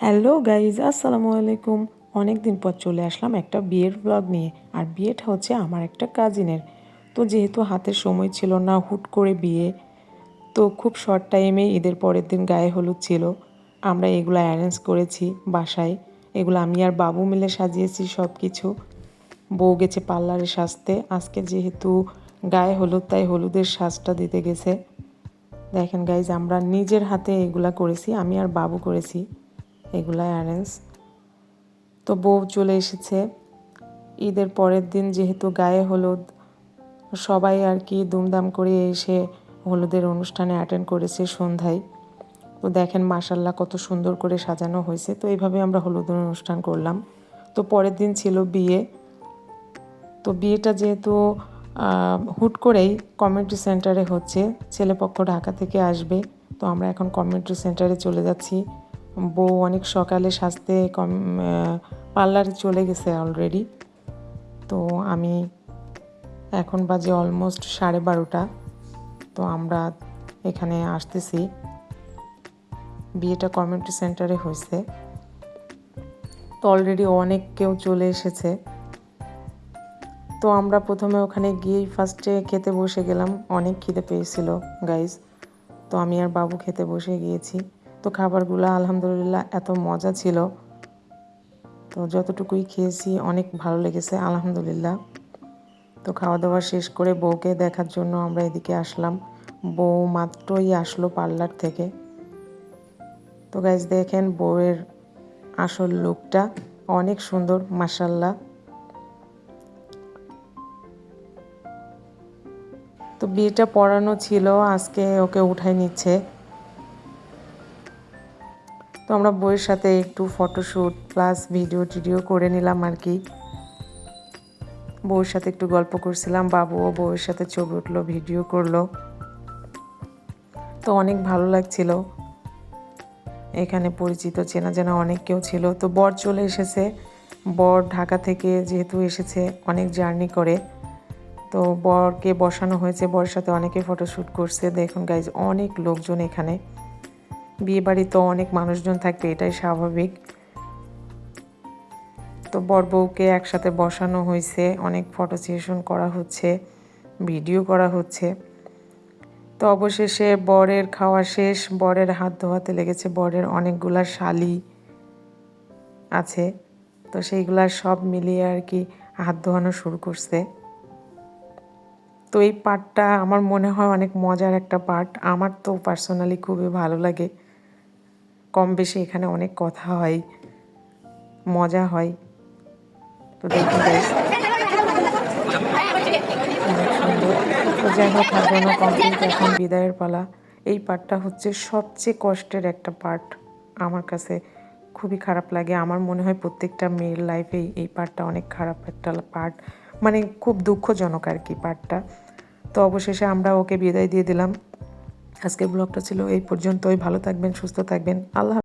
Hello guys, আসসালামু আলাইকুম। অনেক দিন পর চলে আসলাম একটা বিয়ের ব্লগ নিয়ে। আর বিয়েটা হচ্ছে আমার একটা কাজিনের। তো যেহেতু হাতে সময় ছিল না, হুট করে বিয়ে, তো খুব শর্ট টাইমে ঈদের পরের দিন গায়ে হলুদ ছিল। আমরা এগুলো অ্যারেঞ্জ করেছি বাসায়। এগুলো আমি আর বাবু মিলে সাজিয়েছি সব কিছু। বউ গেছে পার্লারে সাজতে। আজকে যেহেতু গায়ে হলুদ, তাই হলুদের সাজটা দিতে গেছে। দেখেন গাইজ, আমরা নিজের হাতে এগুলা করেছি, আমি আর বাবু করেছি এগুলা অ্যারেঞ্জ। তো বউ চলে এসেছে ঈদের পরের দিন, যেহেতু গায়ে হলুদ, সবাই আর কি দুমদাম করে এসে হলুদের অনুষ্ঠানে অ্যাটেন্ড করেছে সন্ধ্যায়। তো দেখেন মাশাল্লাহ কত সুন্দর করে সাজানো হয়েছে। তো এইভাবে আমরা হলুদের অনুষ্ঠান করলাম। তো পরের দিন ছিল বিয়ে। তো বিয়েটা যেহেতু হুট করেই কমিউনিটি সেন্টারে হচ্ছে, ছেলেপক্ষ ঢাকা থেকে আসবে, তো আমরা এখন কমিউনিটি সেন্টারে চলে যাচ্ছি। বউ অনেক সকালে সাজতে পার্লারে চলে গেছে অলরেডি। তো আমি এখন বাজে অলমোস্ট 12:30। তো আমরা এখানে আসতেছি, বিয়েটা কমিউনিটি সেন্টারে হয়েছে। তো অলরেডি অনেক কেউ চলে এসেছে। তো আমরা প্রথমে ওখানে গিয়েই ফার্স্টে খেতে বসে গেলাম। অনেক খিদে পেয়েছিল গাইজ। তো আমি আর বাবু খেতে বসে গিয়েছি। তো খাবারগুলো আলহামদুলিল্লাহ এত মজা ছিল। তো যতটুকুই খেয়েছি অনেক ভালো লেগেছে আলহামদুলিল্লাহ। তো খাওয়া দাওয়া শেষ করে বউকে দেখার জন্য আমরা এদিকে আসলাম। বউ মাত্রই আসলো পার্লার থেকে। তো গাইজ দেখেন বউয়ের আসল লুকটা অনেক সুন্দর মাশাল্লাহ। তো বিয়েটা পড়ানো ছিল, আজকে ওকে উঠাই নিচ্ছে। তো আমরা বউয়ের সাথে একটু ফটোশ্যুট প্লাস ভিডিও টিডিও করে নিলাম আর কি। বউয়ের সাথে একটু গল্প করছিলাম, বাবুও বউয়ের সাথে ছবি উঠলো, ভিডিও করলো। তো অনেক ভালো লাগছিল। এখানে পরিচিত চেনা জানা অনেক কেউ ছিল। তো বর চলে এসেছে। বর ঢাকা থেকে যেহেতু এসেছে অনেক জার্নি করে, তো বরকে বসানো হয়েছে। বরের সাথে অনেকে ফটোশ্যুট করছে। দেখুন গাইজ, অনেক লোকজন এখানে। বিয়ে বাড়ি তো অনেক মানুষজন থাকবে, এটাই স্বাভাবিক। তো বর বউকে একসাথে বসানো হয়েছে, অনেক ফটো সেশন করা হচ্ছে, ভিডিও করা হচ্ছে। তো অবশেষে বরের খাওয়া শেষ, বরের হাত ধোয়াতে লেগেছে। বরের অনেকগুলা শালি আছে, তো সেইগুলা সব মিলিয়ে আর কি হাত ধোয়ানো শুরু করছে। তো এই পার্টটা আমার মনে হয় অনেক মজার একটা পার্ট। আমার তো পার্সোনালি খুবই ভালো লাগে। কম বেশি এখানে অনেক কথা হয়, মজা হয়। তো দেখুন গাইস, অনেক সুন্দর। তো যাই হোক, হাত ধোয়ানো কমপ্লিট, এখন বিদায়ের পালা। এই পার্টটা হচ্ছে সবচেয়ে কষ্টের একটা পার্ট। আমার কাছে খুবই খারাপ লাগে। আমার মনে হয় প্রত্যেকটা মেয়ের লাইফেই এই পার্টটা অনেক খারাপ একটা পার্ট, মানে খুব দুঃখজনক আর কি পার্টটা। তো অবশেষে আমরা ওকে বিদায় দিয়ে দিলাম। আজকের ব্লগটা ছিল এই পর্যন্তই। ভালো থাকবেন, সুস্থ থাকবেন, আল্লাহ।